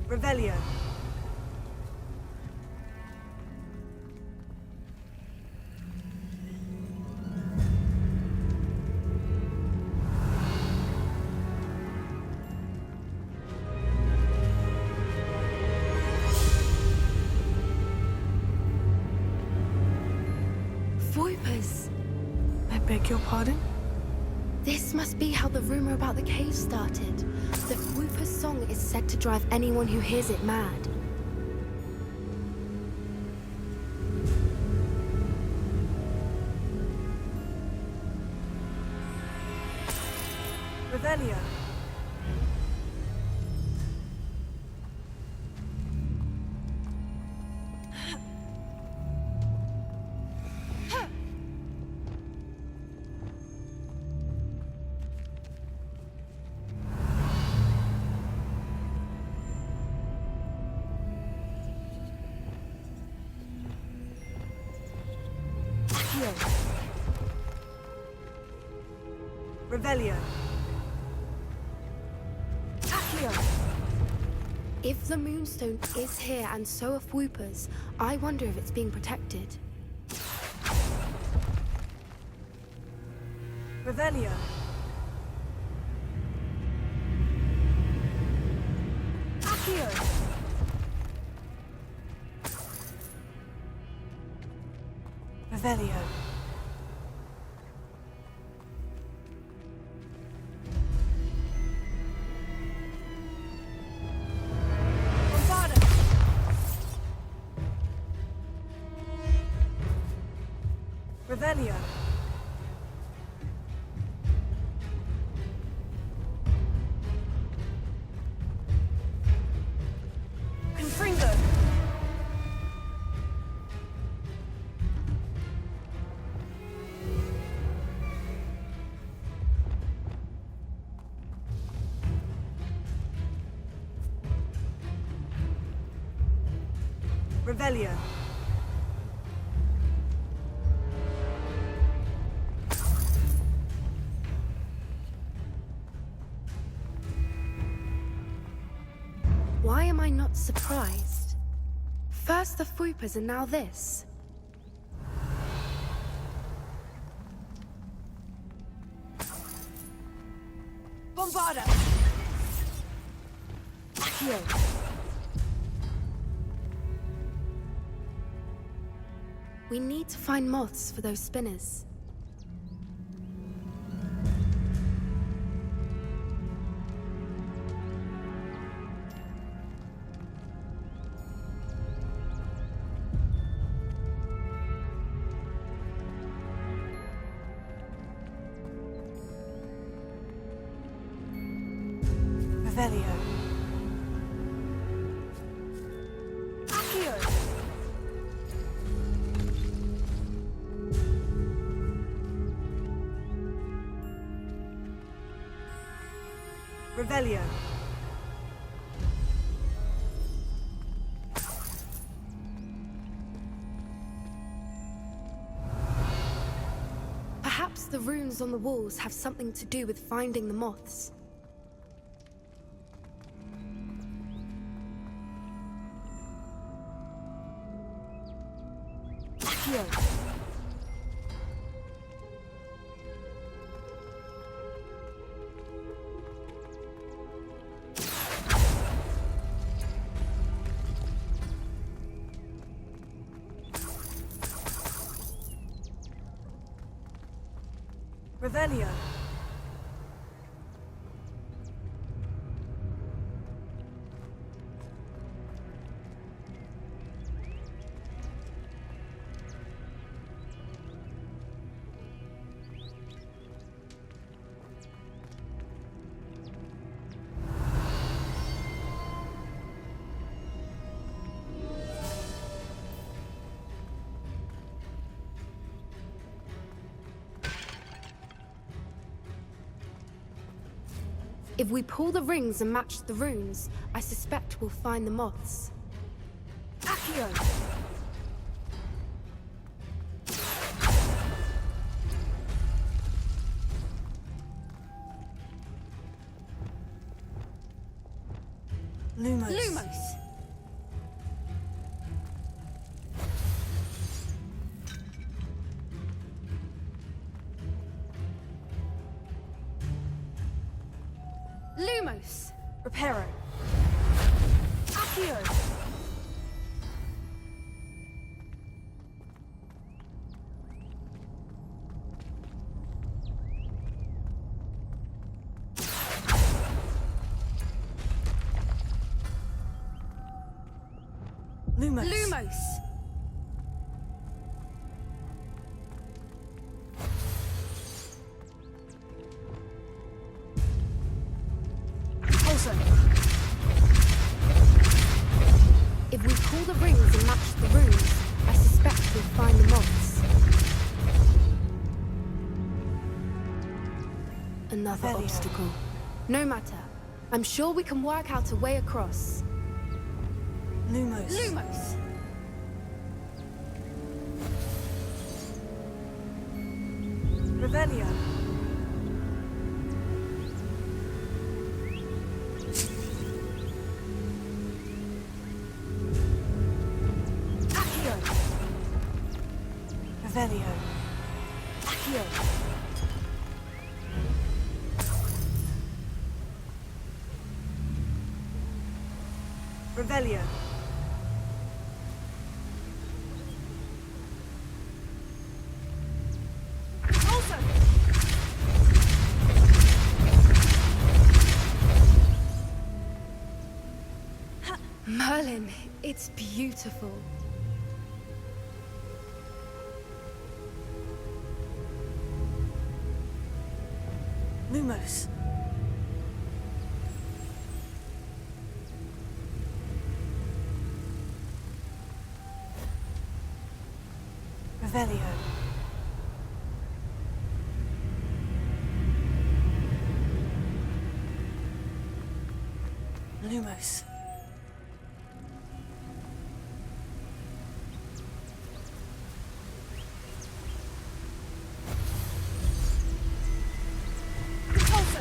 Revelio. Voipers! I beg your pardon? This must be how the rumor about the cave started. The Whooper's song is said to drive anyone who hears it mad. Revelio. Revelio. If the Moonstone is here and so are Whoopers, I wonder if it's being protected. Revelio. Accio. Revelio. Revelio. Confringo. Revelio. Why am I not surprised? First the Whoopers and now this. Bombarda. Accio. We need to find moths for those spinners. Revelio. Accio. Revelio. Perhaps the runes on the walls have something to do with finding the moths. Accio. Revelio. If we pull the rings and match the runes, I suspect we'll find the moths. Accio. Lumos. Lumos! Lumos! Reparo. Accio. Lumos. Lumos! Also. If we pull the rings and match the runes, I suspect we'll find the moths. Another Revelio. obstacle. No matter. I'm sure we can work out a way across. Lumos. Lumos! Revelio. Accio. Revelio. Accio. Revelio. Also. Merlin, it's beautiful. Lumos. Revelio. Lumos. Also.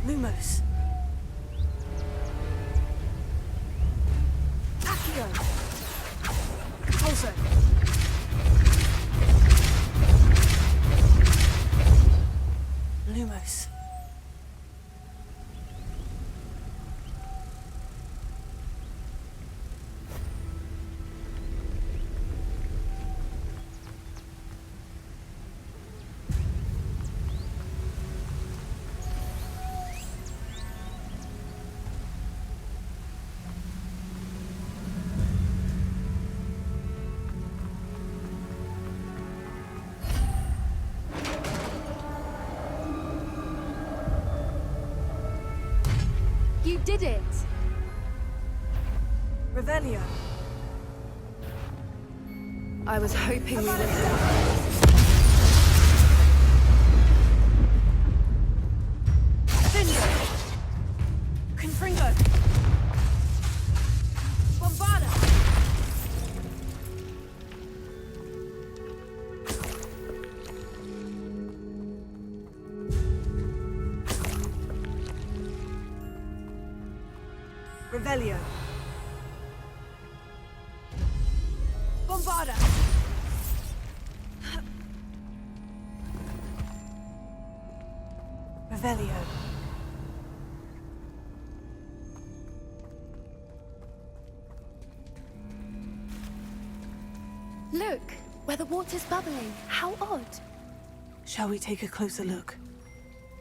Lumos. Accio. Also. Lumos. You did it! Revelio. I was hoping we would. Fingo. Confringo. Bombarda. Revelio. Bombarda. Revelio. Look, where the water's bubbling. How odd. Shall we take a closer look?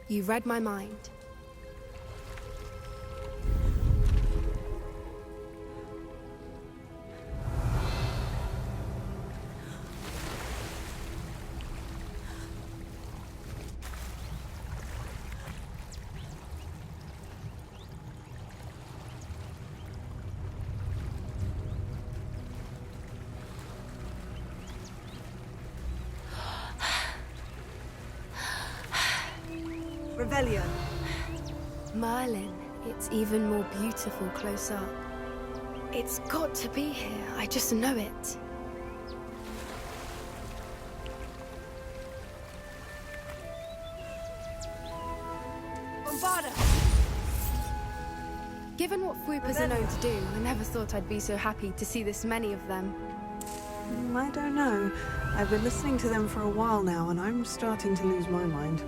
You read my mind. Revelio. Merlin, it's even more beautiful close up. It's got to be here, I just know it. Bombarda! Given what Fwoopas are known to do, I never thought I'd be so happy to see this many of them. I don't know. I've been listening to them for a while now, and I'm starting to lose my mind.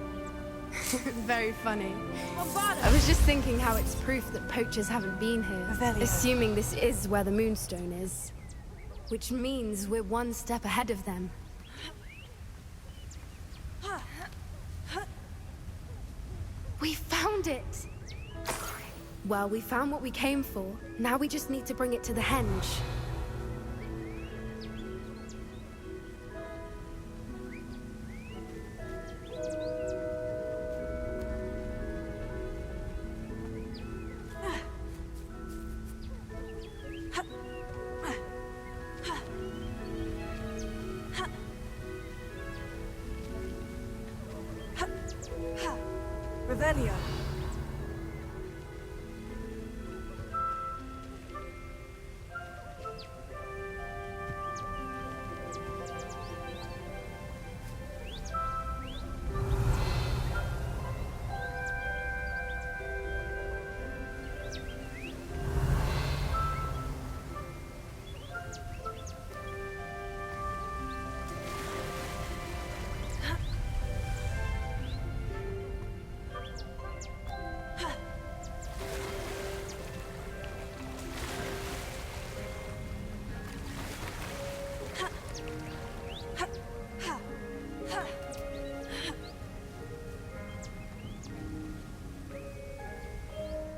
Very funny. Bombarda! I was just thinking how it's proof that poachers haven't been here. Revelio. Assuming this is where the Moonstone is. Which means we're one step ahead of them. We found it! Well, we found what we came for. Now we just need to bring it to the henge. Revelio.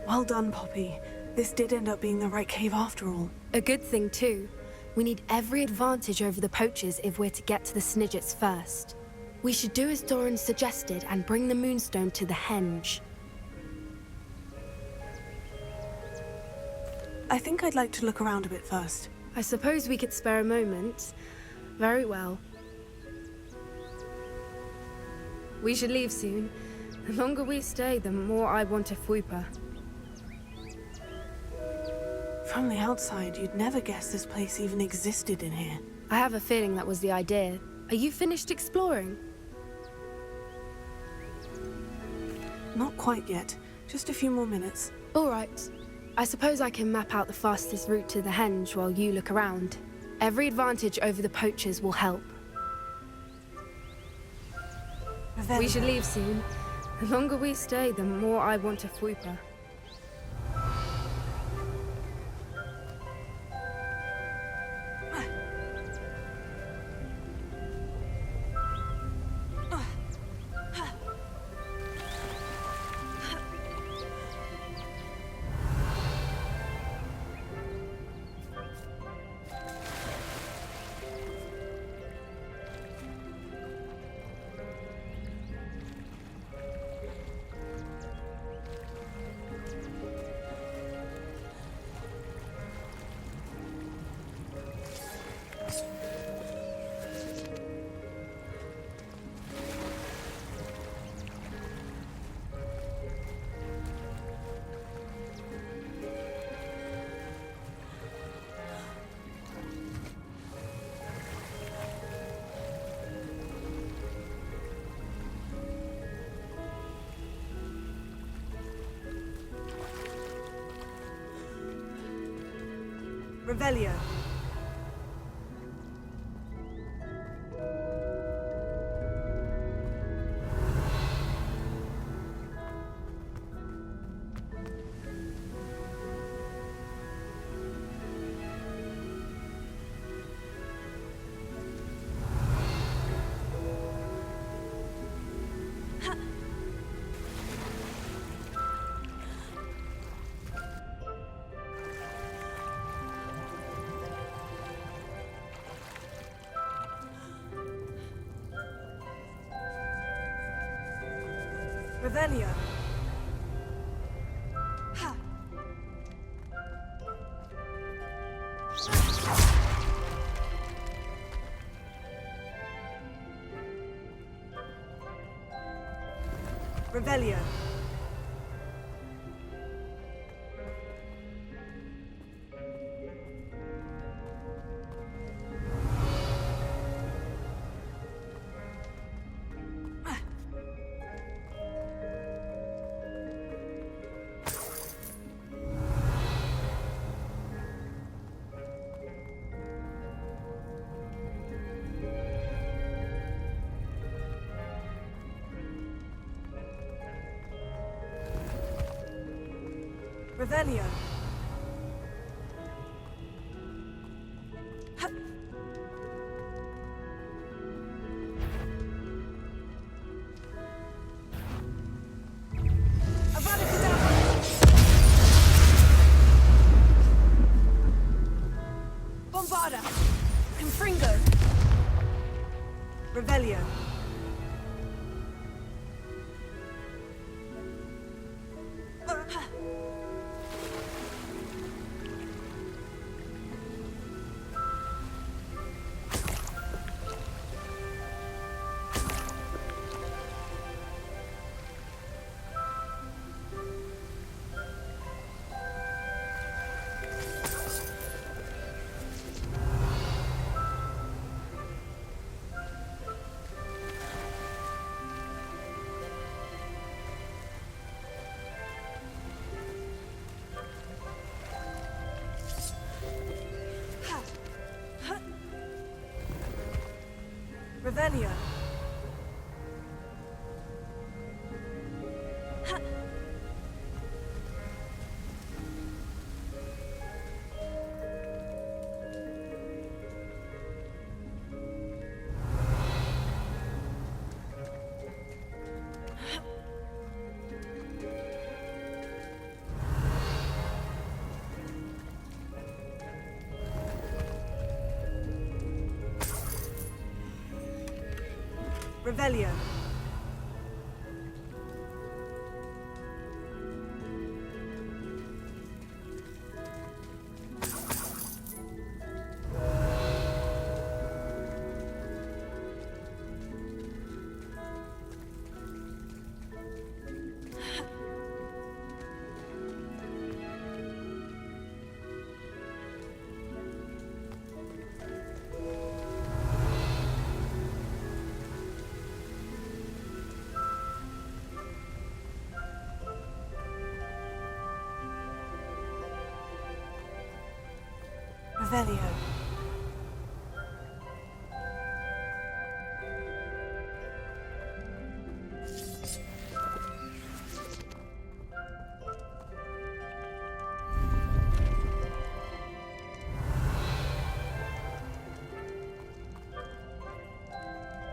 Well done, Poppy. This did end up being the right cave after all. A good thing, too. We need every advantage over the poachers if we're to get to the Snidgets first. We should do as Doran suggested and bring the Moonstone to the henge. I think I'd like to look around a bit first. I suppose we could spare a moment. Very well. We should leave soon. The longer we stay, the more I want a Fwooper. From the outside, you'd never guess this place even existed in here. I have a feeling that was the idea. Are you finished exploring? Not quite yet. Just a few more minutes. All right. I suppose I can map out the fastest route to the henge while you look around. Every advantage over the poachers will help. Revelio. We should leave soon. The longer we stay, the more I want a Fwooper. Revelio. Revelio. Ha. Revelio. Revelio. Avada Kedavra. Bombarda. Confringo. Revelio. Revelio. Revelio. Revelio.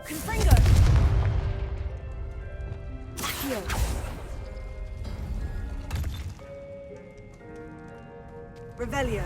Confringo. Accio. Revelio.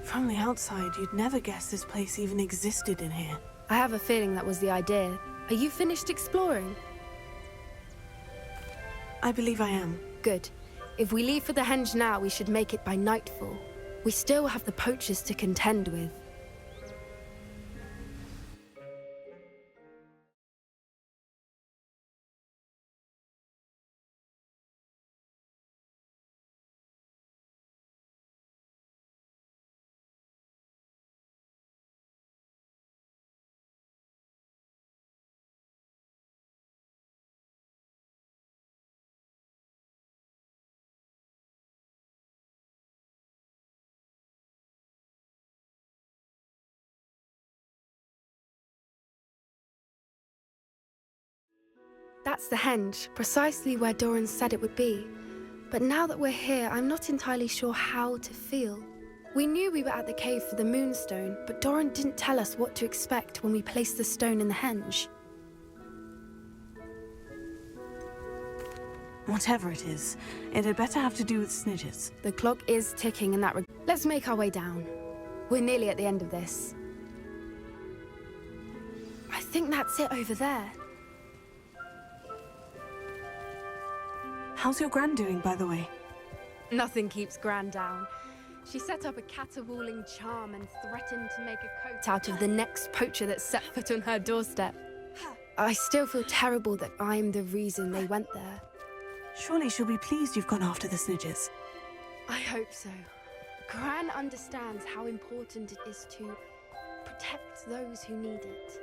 From the outside, you'd never guess this place even existed in here. I have a feeling that was the idea. Are you finished exploring? I believe I am. Good. If we leave for the henge now, we should make it by nightfall. We still have the poachers to contend with. That's the henge, precisely where Doran said it would be. But now that we're here, I'm not entirely sure how to feel. We knew we were at the cave for the moonstone, but Doran didn't tell us what to expect when we placed the stone in the henge. Whatever it is, it had better have to do with Snidgets. The clock is ticking in that Let's make our way down. We're nearly at the end of this. I think that's it over there. How's your Gran doing, by the way? Nothing keeps Gran down. She set up a caterwauling charm and threatened to make a coat out of the next poacher that set foot on her doorstep. I still feel terrible that I'm the reason they went there. Surely she'll be pleased you've gone after the Snidgets. I hope so. Gran understands how important it is to protect those who need it.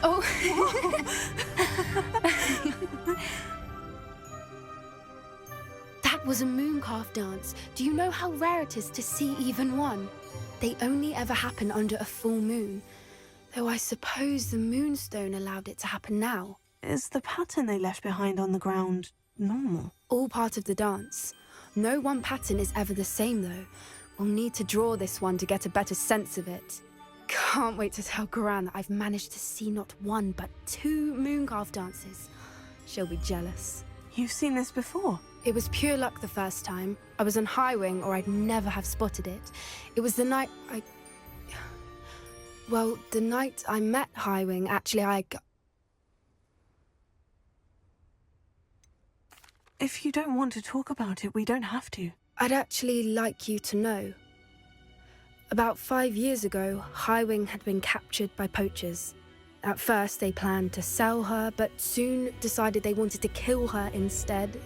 Oh. That was a mooncalf dance. Do you know how rare it is to see even one? They only ever happen under a full moon. Though I suppose the moonstone allowed it to happen now. Is the pattern they left behind on the ground normal? All part of the dance. No one pattern is ever the same, though. We'll need to draw this one to get a better sense of it. Can't wait to tell Gran that I've managed to see not one, but 2 mooncalf dances. She'll be jealous. You've seen this before? It was pure luck the first time. I was on Highwing, or I'd never have spotted it. It was the night Well, the night I met Highwing, actually, If you don't want to talk about it, we don't have to. I'd actually like you to know. About 5 years ago, Highwing had been captured by poachers. At first, they planned to sell her, but soon decided they wanted to kill her instead.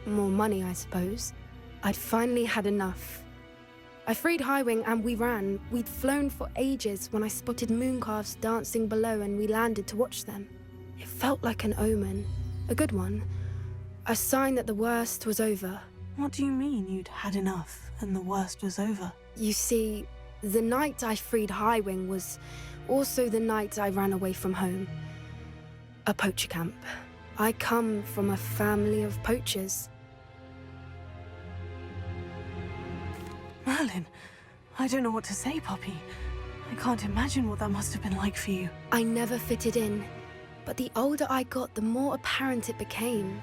More money, I suppose. I'd finally had enough. I freed Highwing and we ran. We'd flown for ages when I spotted mooncalves dancing below and we landed to watch them. It felt like an omen. A good one. A sign that the worst was over. What do you mean you'd had enough and the worst was over? You see, the night I freed Highwing was also the night I ran away from home. A poacher camp. I come from a family of poachers. Merlin, I don't know what to say, Poppy. I can't imagine what that must have been like for you. I never fitted in, but the older I got, the more apparent it became.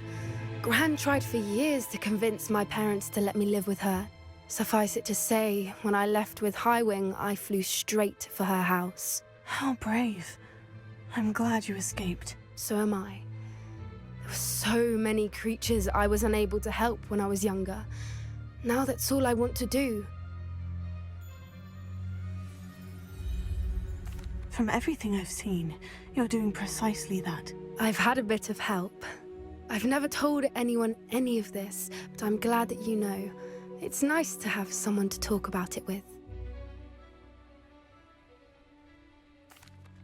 Gran tried for years to convince my parents to let me live with her. Suffice it to say, when I left with Highwing, I flew straight for her house. How brave. I'm glad you escaped. So am I. There were so many creatures I was unable to help when I was younger. Now that's all I want to do. From everything I've seen, you're doing precisely that. I've had a bit of help. I've never told anyone any of this, but I'm glad that you know. It's nice to have someone to talk about it with.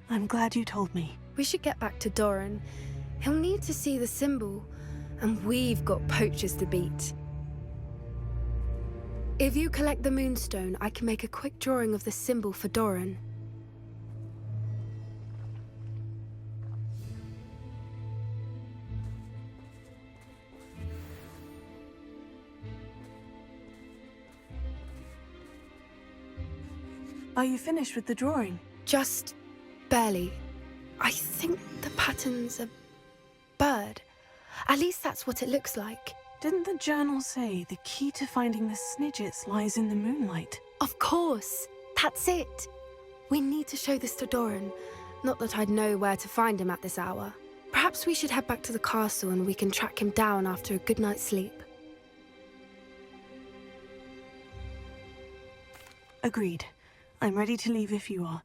I'm glad you told me. We should get back to Doran. He'll need to see the symbol, and we've got poachers to beat. If you collect the moonstone, I can make a quick drawing of the symbol for Doran. Are you finished with the drawing? Just barely. I think the pattern's a bird. At least that's what it looks like. Didn't the journal say the key to finding the Snidgets lies in the moonlight? Of course. That's it. We need to show this to Doran. Not that I'd know where to find him at this hour. Perhaps we should head back to the castle and we can track him down after a good night's sleep. Agreed. I'm ready to leave if you are.